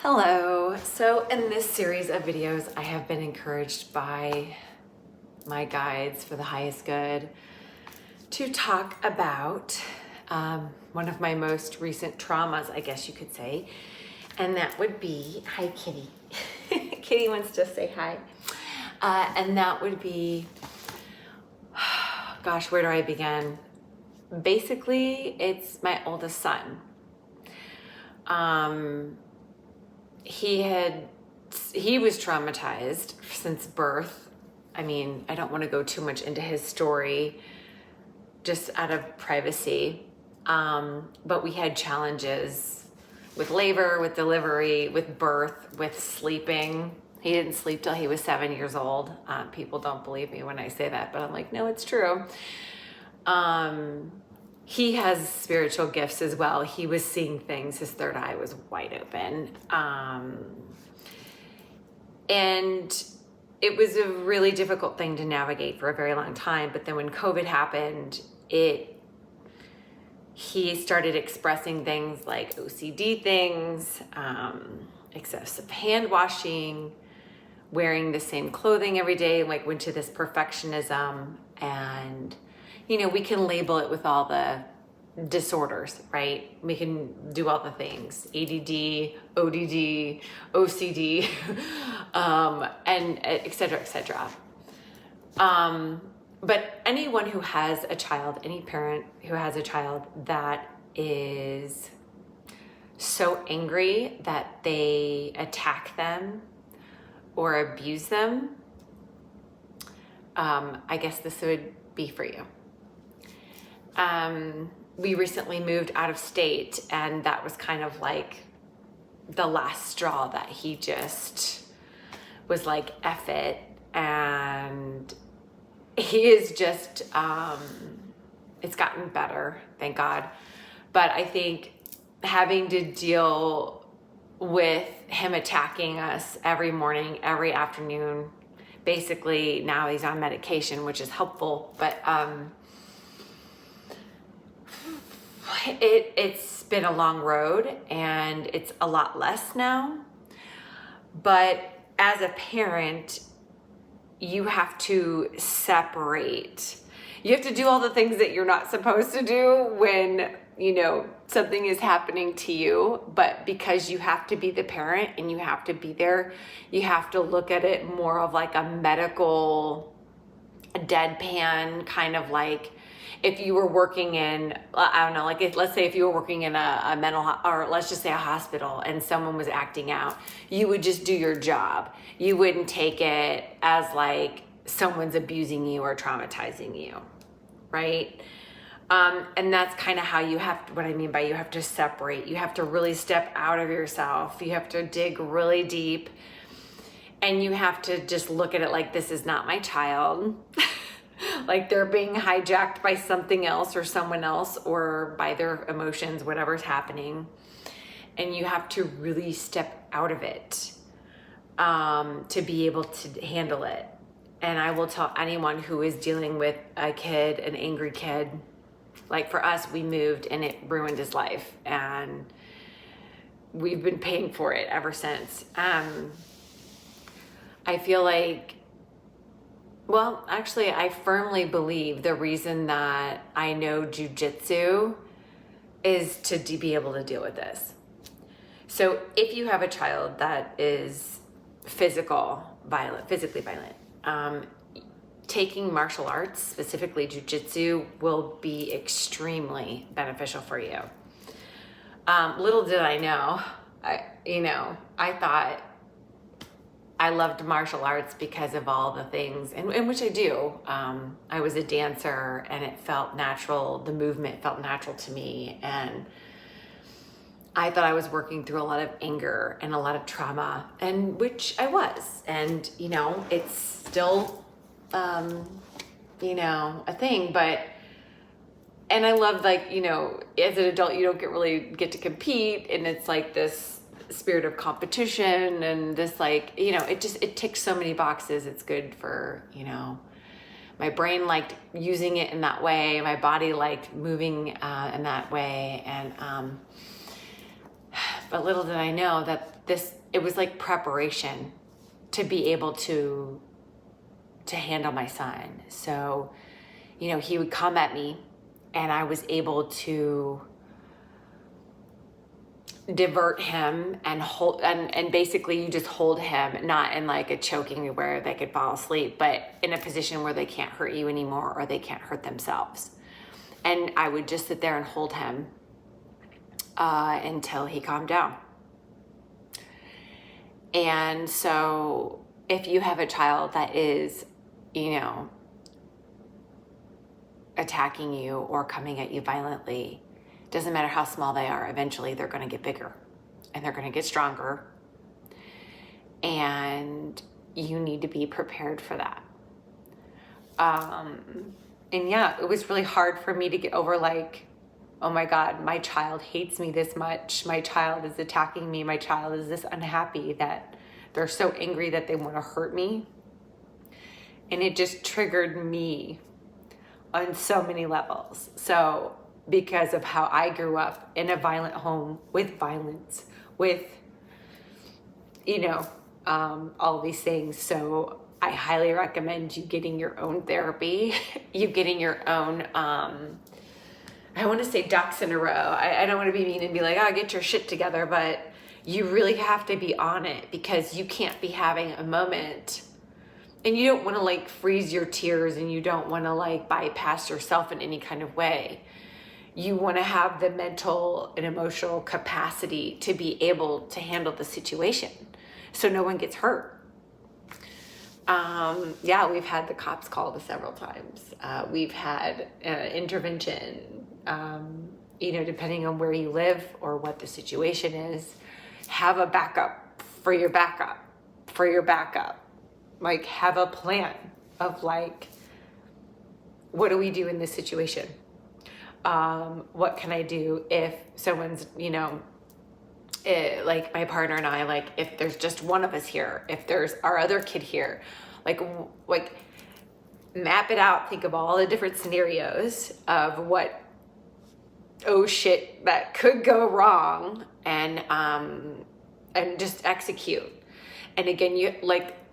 Hello. So in this series of videos, I have been encouraged by my guides for the highest good to talk about one of my most recent traumas, I guess you could say, and that would be, hi Kitty. Kitty wants to say hi. And that would be, gosh, where do I begin? Basically, it's my oldest son. He was traumatized since birth. I mean, I don't want to go too much into his story just out of privacy. But we had challenges with labor, with delivery, with birth, with sleeping. He didn't sleep till he was 7 years old. People don't believe me when I say that, but I'm like, no, it's true. He has spiritual gifts as well. He was seeing things. His third eye was wide open. And it was a really difficult thing to navigate for a very long time. But then when COVID happened, he started expressing things like OCD things, excessive hand washing, wearing the same clothing every day, like went to this perfectionism. And we can label it with all the disorders, right? We can do all the things, ADD, ODD, OCD, and et cetera, et cetera. But anyone who has a child, any parent who has a child that is so angry that they attack them or abuse them, I guess this would be for you. We recently moved out of state, and that was kind of like the last straw that he just was like, F it. And he is just, it's gotten better, thank God. But I think having to deal with him attacking us every morning, every afternoon, basically now he's on medication, which is helpful, but it's been a long road, and it's a lot less now. But as a parent, you have to separate. You have to do all the things that you're not supposed to do when, something is happening to you. But because you have to be the parent and you have to be there, you have to look at it more of like a medical deadpan, kind of like if you were working in, I don't know, like let's say if you were working in a mental, or let's just say a hospital, and someone was acting out, you would just do your job. You wouldn't take it as like someone's abusing you or traumatizing you, right? And that's kind of how what I mean by you have to separate. You have to really step out of yourself. You have to dig really deep, and you have to just look at it like, this is not my child. Like they're being hijacked by something else or someone else, or by their emotions, whatever's happening. And you have to really step out of it to be able to handle it. And I will tell anyone who is dealing with a kid, an angry kid, like for us, we moved and it ruined his life, and we've been paying for it ever since. I feel like, well, actually, I firmly believe the reason that I know jujitsu is to be able to deal with this. So if you have a child that is physically violent, taking martial arts, specifically jujitsu, will be extremely beneficial for you. Little did I know, I thought I loved martial arts because of all the things, and which I do. I was a dancer, and it felt natural. The movement felt natural to me, and I thought I was working through a lot of anger and a lot of trauma, and which I was. And it's still, a thing. But and I love, like, as an adult, you don't really get to compete, and it's like this spirit of competition, and this, like, it ticks so many boxes. It's good for, my brain liked using it in that way, my body liked moving in that way, and But little did I know that it was like preparation to be able to handle my son. So, he would come at me and I was able to divert him and hold, and basically you just hold him, not in like a choking where they could fall asleep, but in a position where they can't hurt you anymore or they can't hurt themselves. And I would just sit there and hold him until he calmed down. And so if you have a child that is, attacking you or coming at you violently, doesn't matter how small they are, eventually they're going to get bigger and they're going to get stronger. And you need to be prepared for that. And yeah, it was really hard for me to get over like, oh my God, my child hates me this much. My child is attacking me. My child is this unhappy that they're so angry that they want to hurt me. And it just triggered me on so many levels. So because of how I grew up in a violent home with violence, with, all these things. So I highly recommend you getting your own therapy, you getting your own, I want to say ducks in a row. I don't want to be mean and be like, get your shit together, but you really have to be on it because you can't be having a moment and you don't want to like freeze your tears and you don't want to like bypass yourself in any kind of way. You want to have the mental and emotional capacity to be able to handle the situation so no one gets hurt. We've had the cops called several times. We've had intervention, depending on where you live or what the situation is. Have a backup for your backup, Like have a plan of like, what do we do in this situation? What can I do if someone's, like my partner and I, like if there's just one of us here, if there's our other kid here, like map it out, think of all the different scenarios of what, oh shit, that could go wrong, and just execute. And again,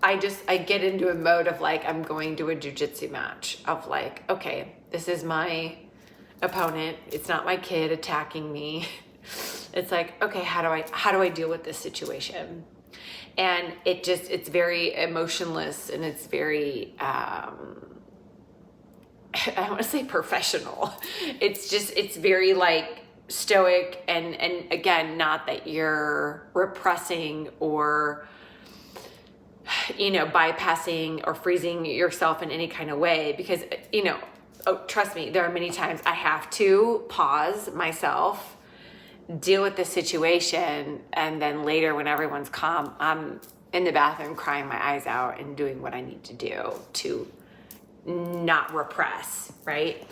I get into a mode of like, I'm going to a jujitsu match of like, okay, this is my opponent. It's not my kid attacking me. It's like, okay, how do I deal with this situation? And it's very emotionless and it's very, I don't want to say professional. It's very like stoic and again, not that you're repressing or, bypassing or freezing yourself in any kind of way because, trust me, there are many times I have to pause myself, deal with the situation, and then later when everyone's calm, I'm in the bathroom crying my eyes out and doing what I need to do to not repress, right?